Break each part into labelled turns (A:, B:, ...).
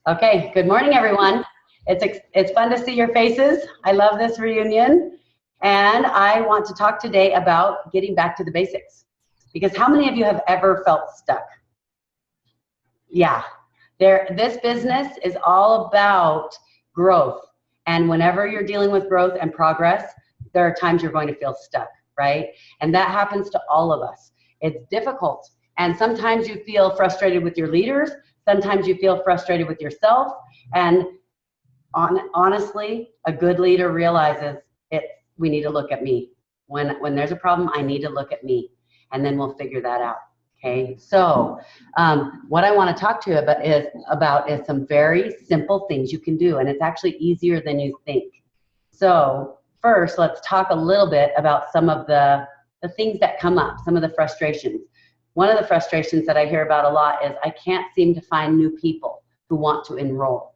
A: Okay, good morning, everyone. It's fun to see your faces. I love this reunion. And I want to talk today about getting back to the basics. Because how many of you have ever felt stuck? Yeah, this business is all about growth. And whenever you're dealing with growth and progress, there are times you're going to feel stuck, right? And that happens to all of us. It's difficult. And sometimes you feel frustrated with your leaders. Sometimes you feel frustrated with yourself. And honestly, a good leader realizes we need to look at me. When there's a problem, I need to look at me. And then we'll figure that out. Okay, so what I want to talk to you about is some very simple things you can do, and it's actually easier than you think. So first, let's talk a little bit about some of the things that come up, some of the frustrations. One of the frustrations that I hear about a lot is I can't seem to find new people who want to enroll.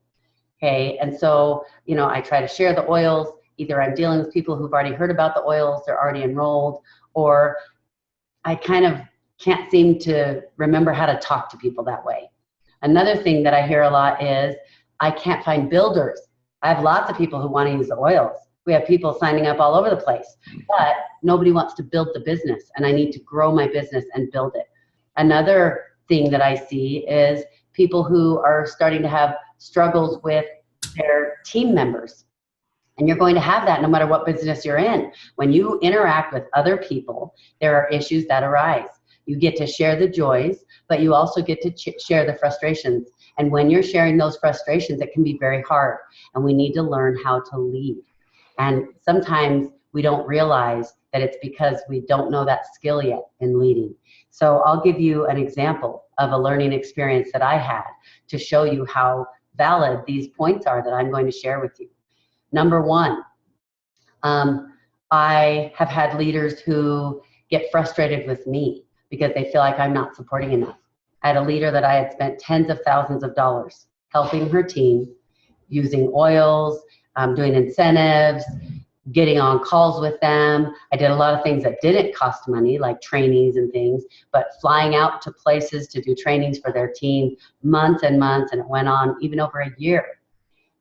A: Okay, and so, I try to share the oils. Either I'm dealing with people who've already heard about the oils, they're already enrolled, or I kind of can't seem to remember how to talk to people that way. Another thing that I hear a lot is I can't find builders. I have lots of people who want to use the oils. We have people signing up all over the place, but nobody wants to build the business, and I need to grow my business and build it. Another thing that I see is people who are starting to have struggles with their team members. And you're going to have that no matter what business you're in. When you interact with other people, there are issues that arise. You get to share the joys, but you also get to share the frustrations. And when you're sharing those frustrations, it can be very hard. And we need to learn how to lead. And sometimes we don't realize that it's because we don't know that skill yet in leading. So I'll give you an example of a learning experience that I had to show you how valid these points are that I'm going to share with you. Number one, I have had leaders who get frustrated with me because they feel like I'm not supporting enough. I had a leader that I had spent tens of thousands of dollars helping her team, using oils, doing incentives, getting on calls with them. I did a lot of things that didn't cost money, like trainings and things, but flying out to places to do trainings for their team months and months, and it went on even over a year.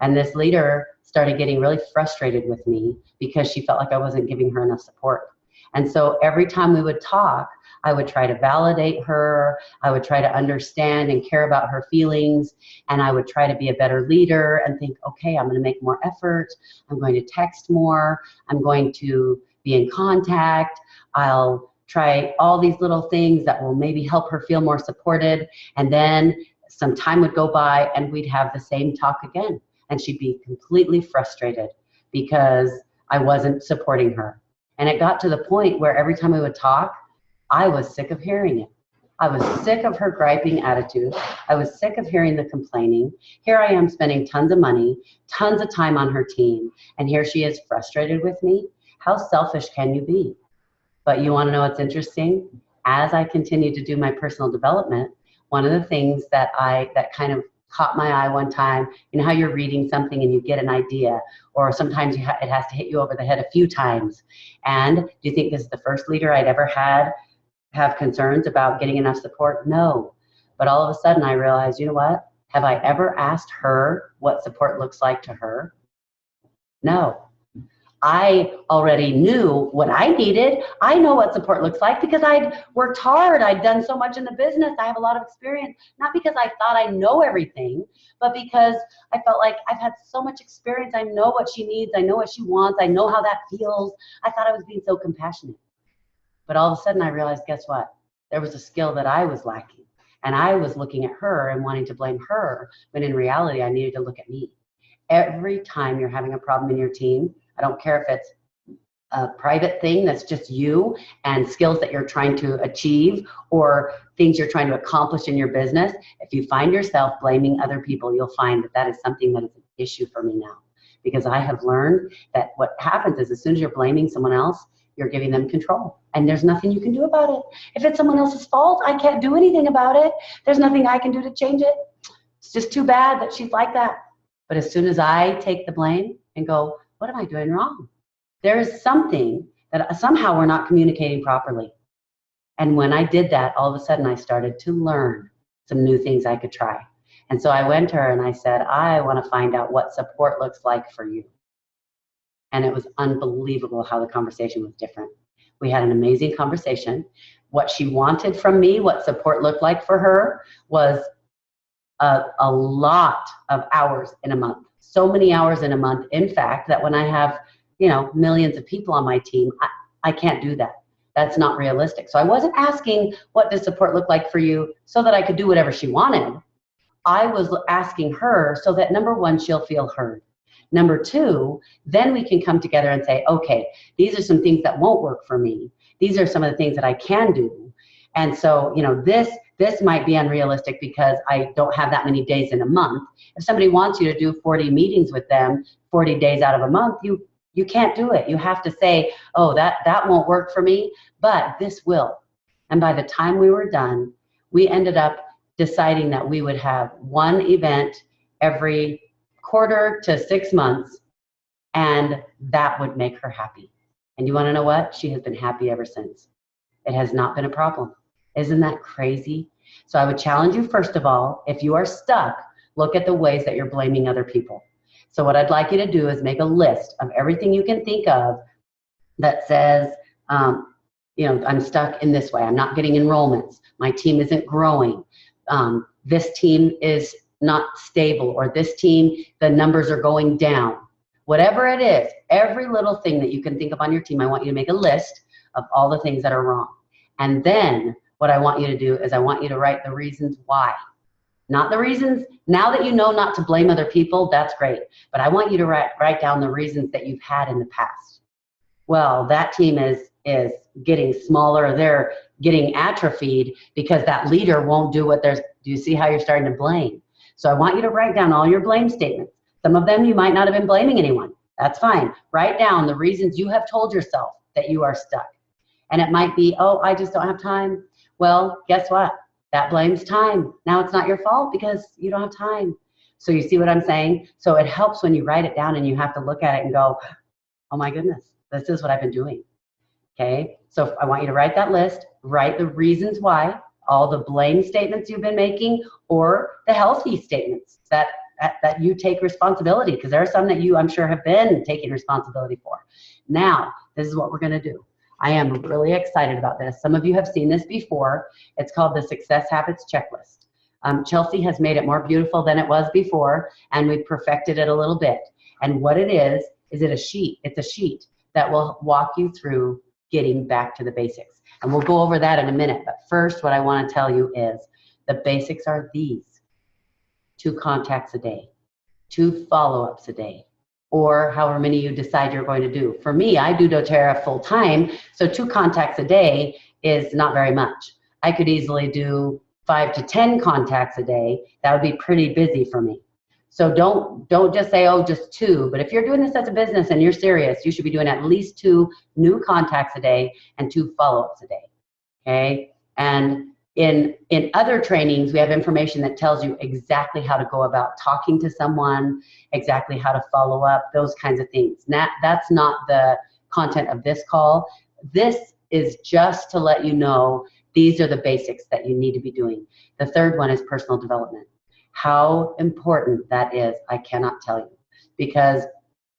A: And this leader started getting really frustrated with me because she felt like I wasn't giving her enough support. And so every time we would talk, I would try to validate her. I would try to understand and care about her feelings. And I would try to be a better leader and think, okay, I'm going to make more effort. I'm going to text more. I'm going to be in contact. I'll try all these little things that will maybe help her feel more supported. And then some time would go by and we'd have the same talk again. And she'd be completely frustrated because I wasn't supporting her. And it got to the point where every time we would talk, I was sick of hearing it. I was sick of her griping attitude. I was sick of hearing the complaining. Here I am spending tons of money, tons of time on her team, and here she is frustrated with me. How selfish can you be? But you want to know what's interesting? As I continued to do my personal development, one of the things that kind of caught my eye one time, how you're reading something and you get an idea, or sometimes it has to hit you over the head a few times. And do you think this is the first leader I'd ever had have concerns about getting enough support? No. But all of a sudden I realized, you know what? Have I ever asked her what support looks like to her? No. I already knew what I needed. I know what support looks like because I'd worked hard. I'd done so much in the business. I have a lot of experience, not because I thought I know everything, but because I felt like I've had so much experience. I know what she needs. I know what she wants. I know how that feels. I thought I was being so compassionate. But all of a sudden I realized, guess what? There was a skill that I was lacking. And I was looking at her and wanting to blame her, when in reality I needed to look at me. Every time you're having a problem in your team, I don't care if it's a private thing that's just you and skills that you're trying to achieve or things you're trying to accomplish in your business, if you find yourself blaming other people, you'll find that is something that is an issue for me now. Because I have learned that what happens is as soon as you're blaming someone else, you're giving them control. And there's nothing you can do about it. If it's someone else's fault, I can't do anything about it. There's nothing I can do to change it. It's just too bad that she's like that. But as soon as I take the blame and go, what am I doing wrong? There is something that somehow we're not communicating properly. And when I did that, all of a sudden I started to learn some new things I could try. And so I went to her and I said, I want to find out what support looks like for you. And it was unbelievable how the conversation was different. We had an amazing conversation. What she wanted from me, what support looked like for her, was a lot of hours in a month. So many hours in a month, in fact, that when I have, millions of people on my team, I can't do that. That's not realistic. So I wasn't asking what does support look like for you so that I could do whatever she wanted. I was asking her so that, number one, she'll feel heard. Number two, then we can come together and say, okay, these are some things that won't work for me. These are some of the things that I can do. And so, this might be unrealistic because I don't have that many days in a month. If somebody wants you to do 40 meetings with them 40 days out of a month, you can't do it. You have to say, oh, that won't work for me, but this will. And by the time we were done, we ended up deciding that we would have one event every quarter to 6 months, and that would make her happy. And you want to know what? She has been happy ever since. It has not been a problem. Isn't that crazy? So I would challenge you, first of all, if you are stuck, look at the ways that you're blaming other people. So what I'd like you to do is make a list of everything you can think of that says, I'm stuck in this way. I'm not getting enrollments. My team isn't growing. This team is not stable, or this team, the numbers are going down. Whatever it is, every little thing that you can think of on your team, I want you to make a list of all the things that are wrong. And then what I want you to do is I want you to write the reasons why. Not the reasons, now that you know not to blame other people, that's great. But I want you to write down the reasons that you've had in the past. Well, that team is getting smaller, they're getting atrophied because that leader won't do what do you see how you're starting to blame? So I want you to write down all your blame statements. Some of them you might not have been blaming anyone. That's fine. Write down the reasons you have told yourself that you are stuck. And it might be, oh, I just don't have time. Well, guess what? That blames time. Now it's not your fault because you don't have time. So you see what I'm saying? So it helps when you write it down and you have to look at it and go, oh my goodness, this is what I've been doing. Okay, so I want you to write that list, write the reasons why, all the blame statements you've been making, or the healthy statements that you take responsibility, because there are some that you, I'm sure, have been taking responsibility for. Now, this is what we're going to do. I am really excited about this. Some of you have seen this before. It's called the Success Habits Checklist. Chelsea has made it more beautiful than it was before, and we've perfected it a little bit. And what it is it a sheet? It's a sheet that will walk you through getting back to the basics. And we'll go over that in a minute. But first, what I want to tell you is the basics are these: 2 contacts a day, 2 follow-ups a day, or however many you decide you're going to do. For me, I do doTERRA full time, so 2 contacts a day is not very much. I could easily do 5 to 10 contacts a day. That would be pretty busy for me. So don't just say, oh, just 2. But if you're doing this as a business and you're serious, you should be doing at least 2 new contacts a day and 2 follow-ups a day. Okay? And in other trainings, we have information that tells you exactly how to go about talking to someone, exactly how to follow up, those kinds of things. That's not the content of this call. This is just to let you know these are the basics that you need to be doing. The third one is personal development. How important that is, I cannot tell you, because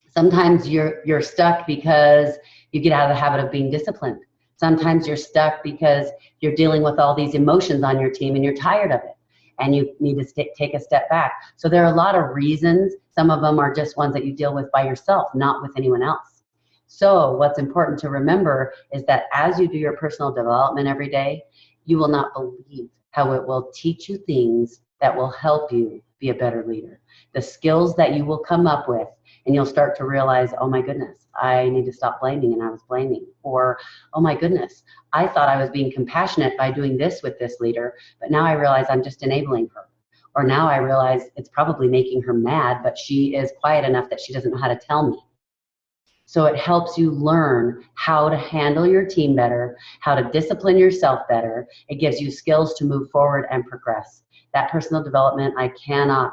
A: sometimes you're stuck because you get out of the habit of being disciplined. Sometimes you're stuck because you're dealing with all these emotions on your team and you're tired of it and you need to take a step back. So there are a lot of reasons. Some of them are just ones that you deal with by yourself, not with anyone else. So what's important to remember is that as you do your personal development every day, you will not believe how it will teach you things that will help you be a better leader. The skills that you will come up with, and you'll start to realize, oh my goodness, I need to stop blaming, and I was blaming. Or, oh my goodness, I thought I was being compassionate by doing this with this leader, but now I realize I'm just enabling her. Or now I realize it's probably making her mad, but she is quiet enough that she doesn't know how to tell me. So it helps you learn how to handle your team better, how to discipline yourself better. It gives you skills to move forward and progress. That personal development, I cannot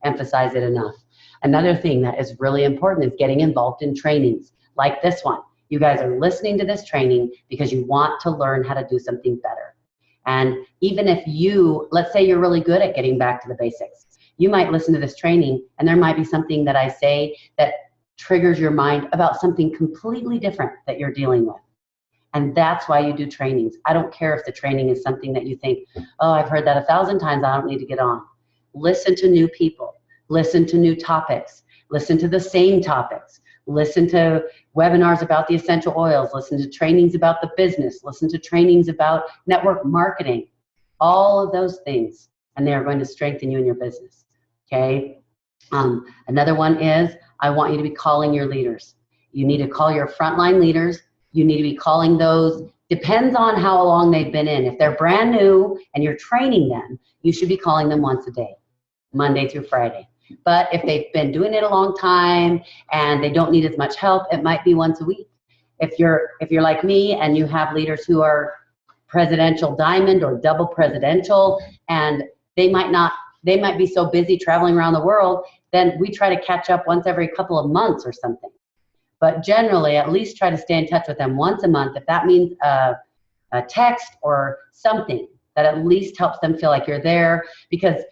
A: emphasize it enough. Another thing that is really important is getting involved in trainings like this one. You guys are listening to this training because you want to learn how to do something better. And even if you, let's say you're really good at getting back to the basics, you might listen to this training and there might be something that I say that triggers your mind about something completely different that you're dealing with. And that's why you do trainings. I don't care if the training is something that you think, oh, I've heard that 1,000 times, I don't need to get on. Listen to new people, listen to new topics, listen to the same topics, listen to webinars about the essential oils, listen to trainings about the business, listen to trainings about network marketing, all of those things, and they are going to strengthen you in your business, okay? Another one is, I want you to be calling your leaders. You need to call your frontline leaders. You need to be calling those, depends on how long they've been in. If they're brand new and you're training them, you should be calling them once a day, Monday through Friday. But if they've been doing it a long time and they don't need as much help, it might be once a week. If you're like me and you have leaders who are presidential diamond or double presidential, and they might be so busy traveling around the world, then we try to catch up once every couple of months or something. But generally, at least try to stay in touch with them once a month. If that means a text or something that at least helps them feel like you're there, because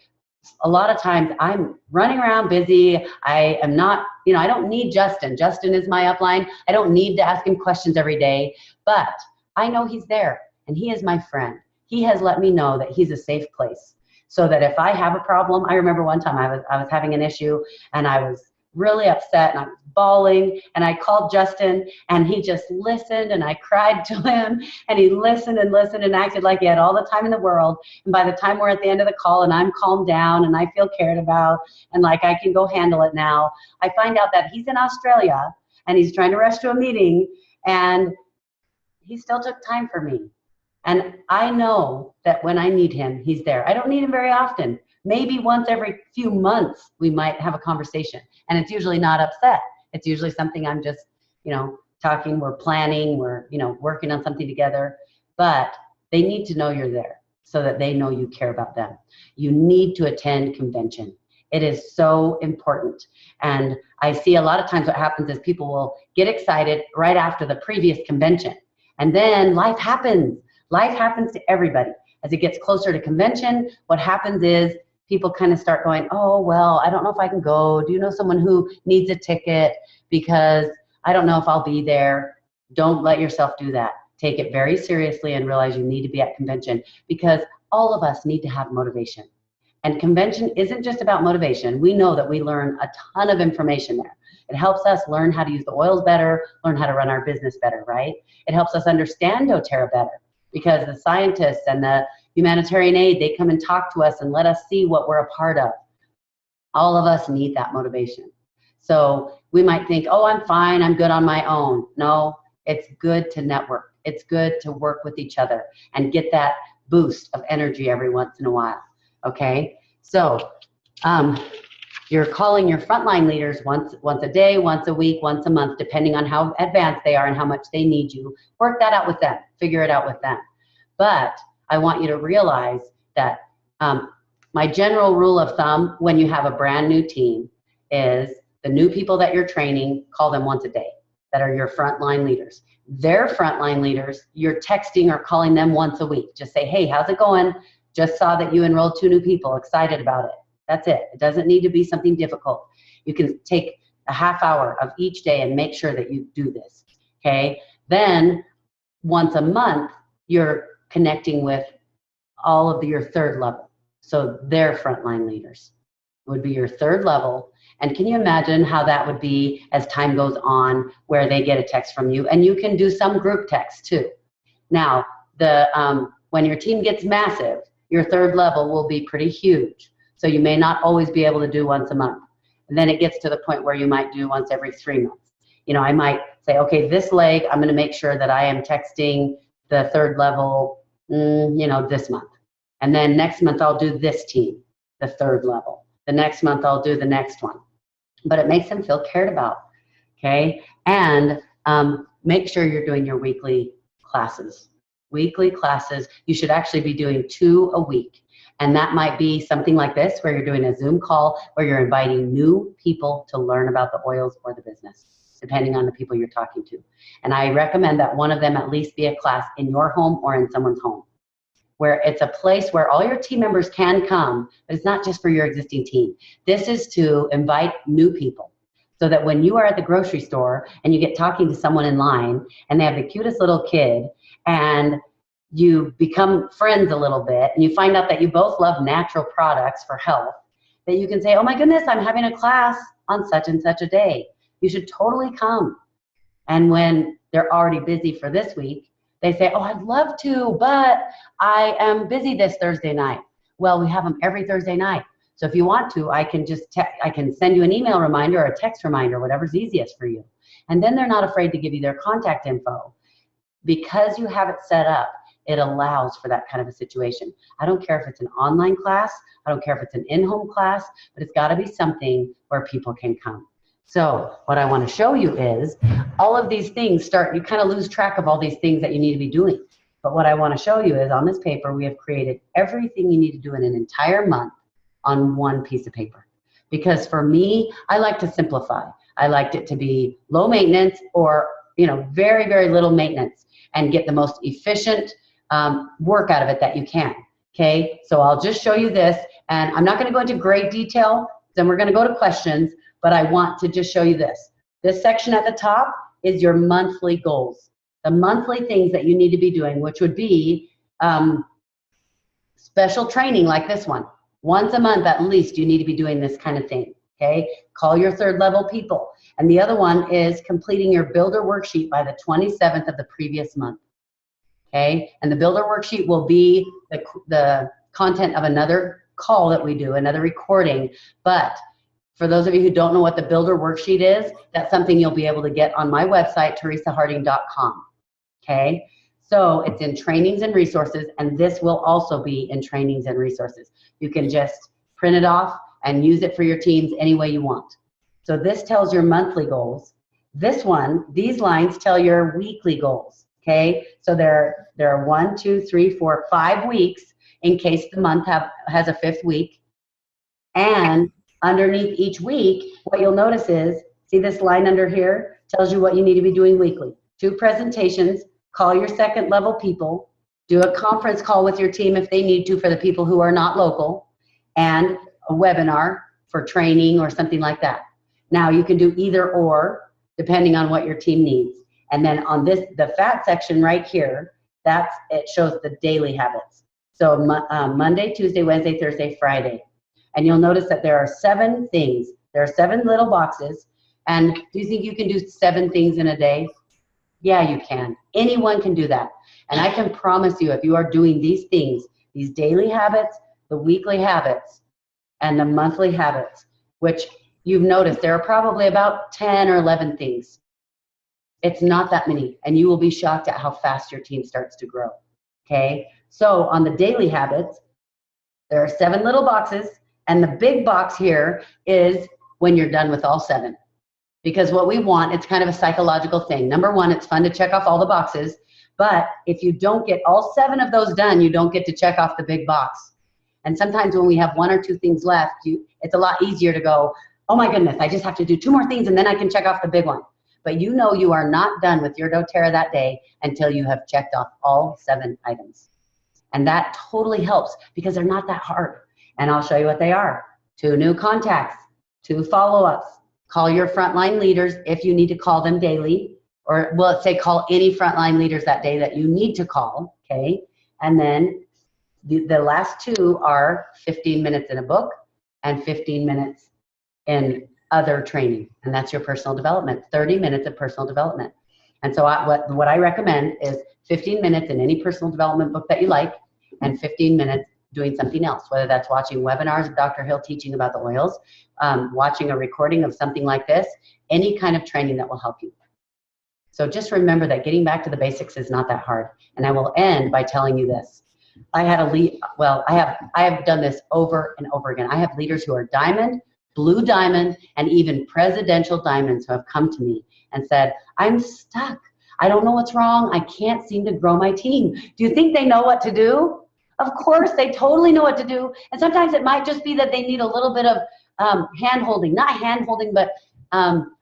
A: a lot of times I'm running around busy. I am not, I don't need Justin. Justin is my upline. I don't need to ask him questions every day, but I know he's there and he is my friend. He has let me know that he's a safe place so that if I have a problem, I remember one time I was having an issue and I was really upset and I was bawling and I called Justin and he just listened and I cried to him and he listened and acted like he had all the time in the world. And by the time we're at the end of the call and I'm calmed down and I feel cared about and like I can go handle it now, I find out that he's in Australia and he's trying to rush to a meeting and he still took time for me. And I know that when I need him, he's there. I don't need him very often. Maybe once every few months we might have a conversation. And it's usually not upset. It's usually something I'm just, talking, we're planning, we're, working on something together. But they need to know you're there so that they know you care about them. You need to attend convention. It is so important. And I see a lot of times what happens is people will get excited right after the previous convention. And then life happens. Life happens to everybody. As it gets closer to convention, what happens is people kind of start going, oh, well, I don't know if I can go. Do you know someone who needs a ticket? Because I don't know if I'll be there. Don't let yourself do that. Take it very seriously and realize you need to be at convention because all of us need to have motivation. And convention isn't just about motivation. We know that we learn a ton of information there. It helps us learn how to use the oils better, learn how to run our business better, right? It helps us understand doTERRA better because the scientists and the humanitarian aid, they come and talk to us and let us see what we're a part of. All of us need that motivation. So we might think, oh, I'm fine, I'm good on my own. No, it's good to network. It's good to work with each other and get that boost of energy every once in a while, okay? So you're calling your frontline leaders once a day, once a week, once a month, depending on how advanced they are and how much they need you. Work that out with them, figure it out with them. But I want you to realize that my general rule of thumb when you have a brand new team is the new people that you're training, call them once a day, that are your frontline leaders. Their frontline leaders, you're texting or calling them once a week. Just say, hey, how's it going? Just saw that you enrolled 2 new people, excited about it. That's it. It doesn't need to be something difficult. You can take a half hour of each day and make sure that you do this, okay? Then once a month, you're connecting with all of your 3rd level. So their frontline leaders would be your 3rd level. And can you imagine how that would be as time goes on where they get a text from you? And you can do some group text too. Now, when your team gets massive, your 3rd level will be pretty huge. So you may not always be able to do once a month. And then it gets to the point where you might do once every 3 months. I might say, okay, this leg, I'm going to make sure that I am texting the 3rd level, this month. And then next month I'll do this team, the 3rd level. The next month I'll do the next one. But it makes them feel cared about, okay? And make sure you're doing your weekly classes. Weekly classes, you should actually be doing 2 a week. And that might be something like this, where you're doing a Zoom call, where you're inviting new people to learn about the oils or the business, depending on the people you're talking to. And I recommend that one of them at least be a class in your home or in someone's home. where it's a place where all your team members can come, but it's not just for your existing team. This is to invite new people, so that when you are at the grocery store and you get talking to someone in line and they have the cutest little kid and you become friends a little bit and you find out that you both love natural products for health, that you can say, oh my goodness, I'm having a class on such and such a day. You should totally come. And when they're already busy for this week, they say, oh, I'd love to, but I am busy this Thursday night. Well, we have them every Thursday night. So if you want to, I can just I can send you an email reminder or a text reminder, whatever's easiest for you. And then they're not afraid to give you their contact info. Because you have it set up, it allows for that kind of a situation. I don't care if it's an online class, I don't care if it's an in-home class, but it's gotta be something where people can come. So what I wanna show you is all of these things you kind of lose track of all these things that you need to be doing. But what I wanna show you is on this paper, we have created everything you need to do in an entire month on one piece of paper. Because for me, I like to simplify. I liked it to be low maintenance or very, very little maintenance and get the most efficient work out of it that you can. Okay, so I'll just show you this, and I'm not going to go into great detail, then we're going to go to questions, but I want to just show you this. This section at the top is your monthly goals, the monthly things that you need to be doing, which would be special training like this one. Once a month at least you need to be doing this kind of thing. Okay, call your third level people. And the other one is completing your builder worksheet by the 27th of the previous month. Okay, and the builder worksheet will be the content of another call that we do, another recording. But for those of you who don't know what the builder worksheet is, that's something you'll be able to get on my website, teresaharding.com. Okay, so it's in trainings and resources, and this will also be in trainings and resources. You can just print it off and use it for your teams any way you want. So this tells your monthly goals. This one, these lines tell your weekly goals. Okay, so there are 1, 2, 3, 4, 5 weeks in case the month has a 5th week. And underneath each week, what you'll notice is, see this line under here tells you what you need to be doing weekly. 2 presentations, call your second level people, do a conference call with your team if they need to for the people who are not local, and a webinar for training or something like that. Now you can do either or depending on what your team needs. And then on the fat section right here, it shows the daily habits. So Monday, Tuesday, Wednesday, Thursday, Friday. And you'll notice that there are 7 things. There are 7 little boxes. And do you think you can do 7 things in a day? Yeah, you can. Anyone can do that. And I can promise you, if you are doing these things, these daily habits, the weekly habits, and the monthly habits, which you've noticed there are probably about 10 or 11 things. It's not that many, and you will be shocked at how fast your team starts to grow. Okay, so on the daily habits, there are 7 little boxes, and the big box here is when you're done with all 7. Because what we want, it's kind of a psychological thing. Number 1, it's fun to check off all the boxes, but if you don't get all 7 of those done, you don't get to check off the big box. And sometimes when we have 1 or 2 things left, it's a lot easier to go, oh my goodness, I just have to do 2 more things and then I can check off the big one. But you know you are not done with your doTERRA that day until you have checked off all 7 items. And that totally helps because they're not that hard. And I'll show you what they are. 2 new contacts, 2 follow-ups. Call your frontline leaders if you need to call them daily. Or well, let's say call any frontline leaders that day that you need to call, okay? And then the last 2 are 15 minutes in a book and 15 minutes in other training, and that's your personal development, 30 minutes of personal development. And so what I recommend is 15 minutes in any personal development book that you like, and 15 minutes doing something else, whether that's watching webinars of Dr. Hill teaching about the oils, watching a recording of something like this, any kind of training that will help you. So just remember that getting back to the basics is not that hard. And I will end by telling you this. I have done this over and over again. I have leaders who are diamond, blue diamond, and even presidential diamonds who have come to me and said, I'm stuck. I don't know what's wrong. I can't seem to grow my team. Do you think they know what to do? Of course, they totally know what to do. And sometimes it might just be that they need a little bit of hand-holding. Not hand-holding, but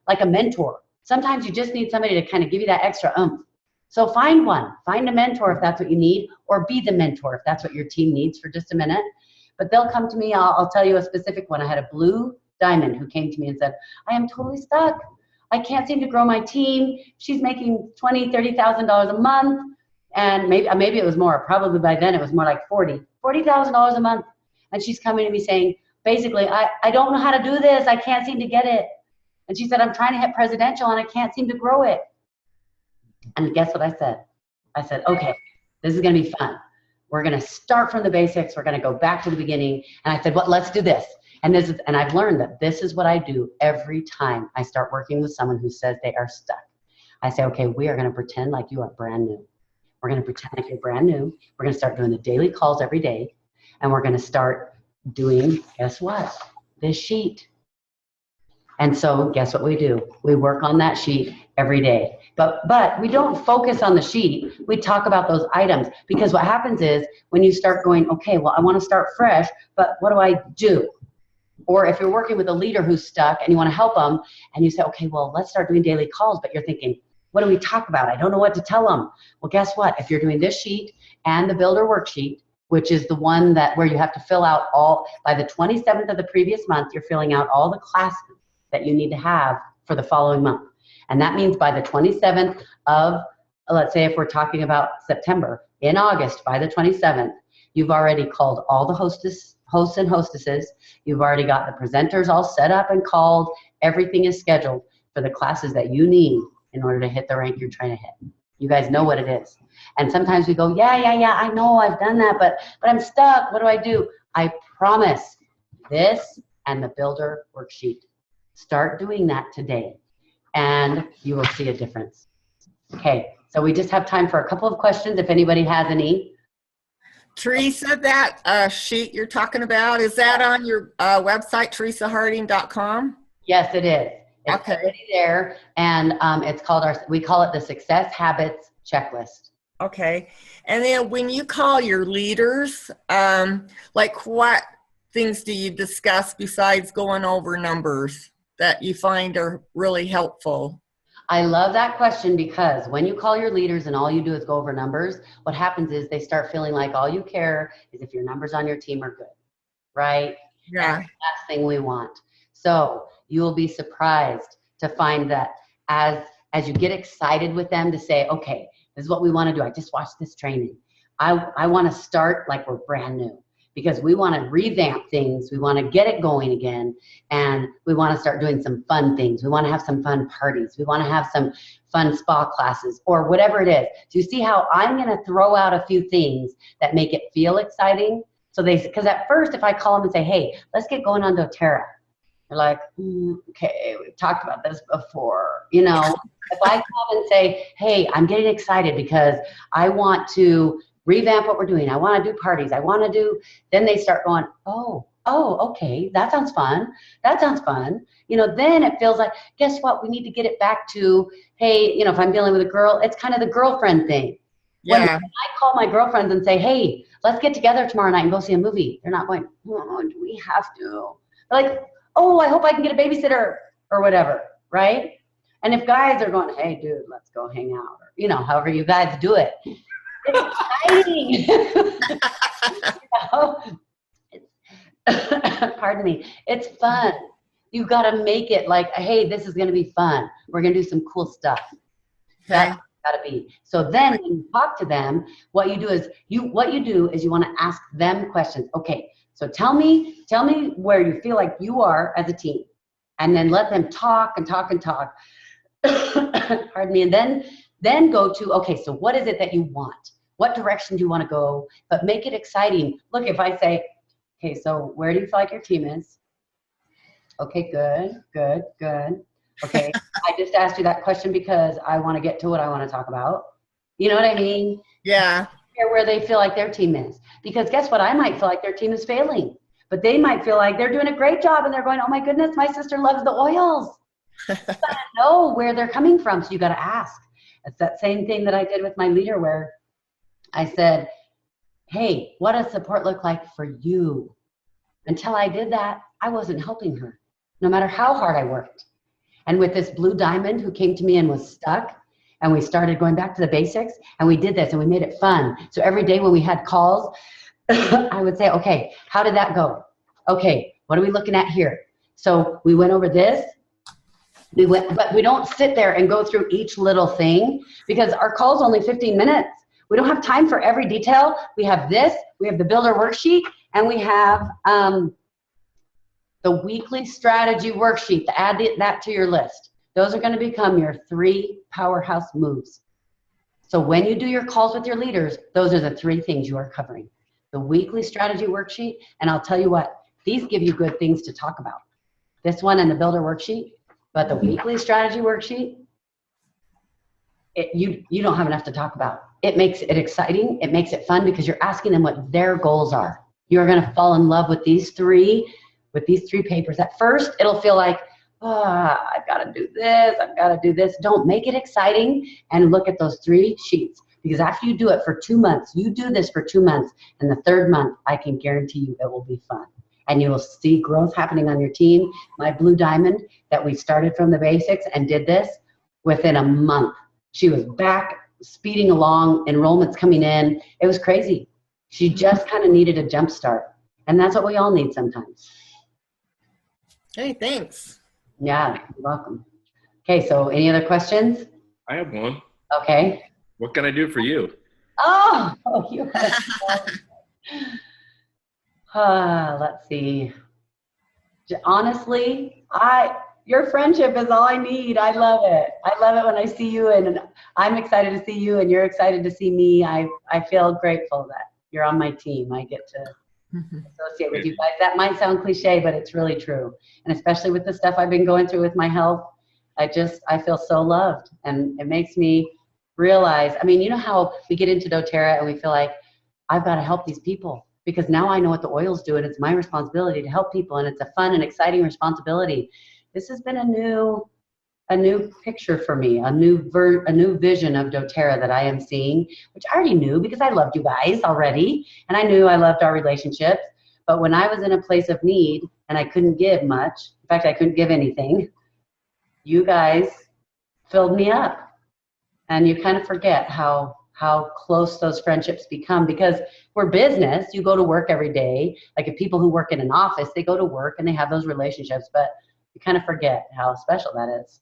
A: like a mentor. Sometimes you just need somebody to kind of give you that extra oomph. So find one, find a mentor if that's what you need, or be the mentor if that's what your team needs for just a minute. But they'll come to me, I'll tell you a specific one. I had a blue diamond who came to me and said, I am totally stuck. I can't seem to grow my team. She's making $20,000, $30,000 a month. And maybe it was more, probably by then it was more like $40,000 a month. And she's coming to me saying, basically, I don't know how to do this. I can't seem to get it. And she said, I'm trying to hit presidential and I can't seem to grow it. And guess what I said? I said, okay, this is going to be fun. We're going to start from the basics. We're going to go back to the beginning. And I said, well, let's do this. And I've learned that this is what I do every time I start working with someone who says they are stuck. I say, okay, we are going to pretend like you are brand new. We're going to pretend like you're brand new. We're going to start doing the daily calls every day. And we're going to start doing, guess what? This sheet. And so guess what we do? We work on that sheet every day. But we don't focus on the sheet. We talk about those items, because what happens is when you start going, okay, well, I want to start fresh, but what do I do? Or if you're working with a leader who's stuck and you want to help them and you say, okay, well, let's start doing daily calls, but you're thinking, what do we talk about? I don't know what to tell them. Well, guess what? If you're doing this sheet and the builder worksheet, which is the one where you have to fill out by the 27th of the previous month, you're filling out all the classes that you need to have for the following month. And that means by the 27th of, let's say if we're talking about September, in August, by the 27th, you've already called all the hosts and hostesses. You've already got the presenters all set up and called. Everything is scheduled for the classes that you need in order to hit the rank you're trying to hit. You guys know what it is. And sometimes we go, yeah, I know I've done that, but I'm stuck. What do I do? I promise, this and the builder worksheet. Start doing that today, and you will see a difference. Okay, so we just have time for a couple of questions if anybody has any.
B: Teresa, that sheet you're talking about, is that on your website, teresaharding.com?
A: Yes, it is. It's
B: okay.
A: Already there, and it's called we call it the Success Habits Checklist.
B: Okay, and then when you call your leaders, like what things do you discuss besides going over numbers that you find are really helpful?
A: I love that question, because when you call your leaders and all you do is go over numbers, what happens is they start feeling like all you care is if your numbers on your team are good, right?
B: Yeah.
A: That's the last thing we want. So you will be surprised to find that as you get excited with them to say, okay, this is what we want to do. I just watched this training. I want to start like we're brand new, because we want to revamp things. We want to get it going again. And we want to start doing some fun things. We want to have some fun parties. We want to have some fun spa classes or whatever it is. Do you see how I'm going to throw out a few things that make it feel exciting? So because at first, if I call them and say, hey, let's get going on doTERRA, they're like, okay, we've talked about this before. You know, if I come and say, hey, I'm getting excited because I want to revamp what we're doing. I want to do parties. I want to do, then they start going, oh, okay, that sounds fun. That sounds fun. You know, then it feels like, guess what? We need to get it back to, hey, you know, if I'm dealing with a girl, it's kind of the girlfriend thing.
B: Yeah.
A: When I call my girlfriends and say, hey, let's get together tomorrow night and go see a movie, they're not going, oh, do we have to? They're like, oh, I hope I can get a babysitter or whatever, right? And if guys are going, hey, dude, let's go hang out, or, you know, however you guys do it, it's exciting. Pardon me. It's fun. You got to make it like, hey, this is going to be fun. We're going to do some cool stuff.
B: Okay.
A: That's got to be. So then when you talk to them, what you do is you want to ask them questions. Okay, so tell me where you feel like you are as a team, and then let them talk and talk and talk. Pardon me. And then go to, okay, so what is it that you want? What direction do you want to go? But make it exciting. Look, if I say, okay, so where do you feel like your team is? Okay, good. Okay, I just asked you that question because I want to get to what I want to talk about. You know what I mean?
B: Yeah.
A: Where they feel like their team is. Because guess what? I might feel like their team is failing. But they might feel like they're doing a great job and they're going, oh my goodness, my sister loves the oils. You gotta know where they're coming from, so you gotta ask. It's that same thing that I did with my leader where I said, hey, what does support look like for you? Until I did that, I wasn't helping her, no matter how hard I worked. And with this blue diamond who came to me and was stuck, And we started going back to the basics, and we did this, and we made it fun. So every day when we had calls, I would say, okay, how did that go? Okay, what are we looking at here? So we went over this. But we don't sit there and go through each little thing because our call's only 15 minutes. We don't have time for every detail. We have this, we have the builder worksheet, and we have the weekly strategy worksheet to add that to your list. Those are going to become your 3 powerhouse moves. So when you do your calls with your leaders, those are the 3 things you are covering. The weekly strategy worksheet, and I'll tell you what, these give you good things to talk about. This one and the builder worksheet, but the weekly strategy worksheet, you don't have enough to talk about. It makes it exciting. It makes it fun because you're asking them what their goals are. You're going to fall in love with these three papers. At first, it'll feel like, I've got to do this. I've got to do this. Don't make it exciting and look at those 3 sheets, because after you do it for 2 months, you do this for 2 months, and the 3rd month, I can guarantee you it will be fun. And you will see growth happening on your team. My blue diamond that we started from the basics and did this within a month. She was back speeding along, enrollments coming in. It was crazy. She just kind of needed a jump start. And that's what we all need sometimes.
B: Hey, thanks.
A: Yeah, you're welcome. Okay, so any other questions?
C: I have one.
A: Okay.
C: What can I do for you?
A: Oh you let's see. Honestly, your friendship is all I need. I love it. I love it when I see you, and I'm excited to see you, and you're excited to see me. I feel grateful that you're on my team. I get to associate with you guys. That might sound cliche, but it's really true. And especially with the stuff I've been going through with my health, I feel so loved, and it makes me realize, I mean, you know how we get into doTERRA and we feel like, I've got to help these people because now I know what the oils do, and it's my responsibility to help people, and it's a fun and exciting responsibility. This has been a new picture for me, a new vision of doTERRA that I am seeing, which I already knew because I loved you guys already, and I knew I loved our relationships. But when I was in a place of need and I couldn't give much, in fact, I couldn't give anything, you guys filled me up. And you kind of forget how close those friendships become, because we're business. You go to work every day. Like if people who work in an office, they go to work and they have those relationships, but you kind of forget how special that is.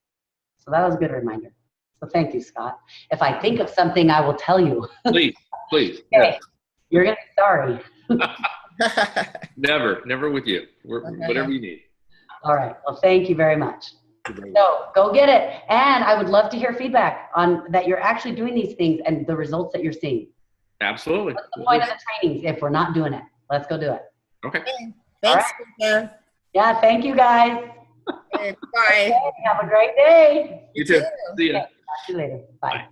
A: So that was a good reminder. So thank you, Scott. If I think of something, I will tell you.
C: Please.
A: Okay.
C: Yeah.
A: You're going to be sorry.
C: Never with you. Whatever you need.
A: All right. Well, thank you very much. So go get it. And I would love to hear feedback on that you're actually doing these things and the results that you're seeing.
C: Absolutely.
A: What's the point of the trainings if we're not doing it? Let's go do it.
C: Okay.
B: Thanks.
A: Right. Yeah, thank you guys.
B: Bye.
A: Okay, have a great day.
C: You too. See ya.
A: Okay, talk to you later. Bye.
C: Bye.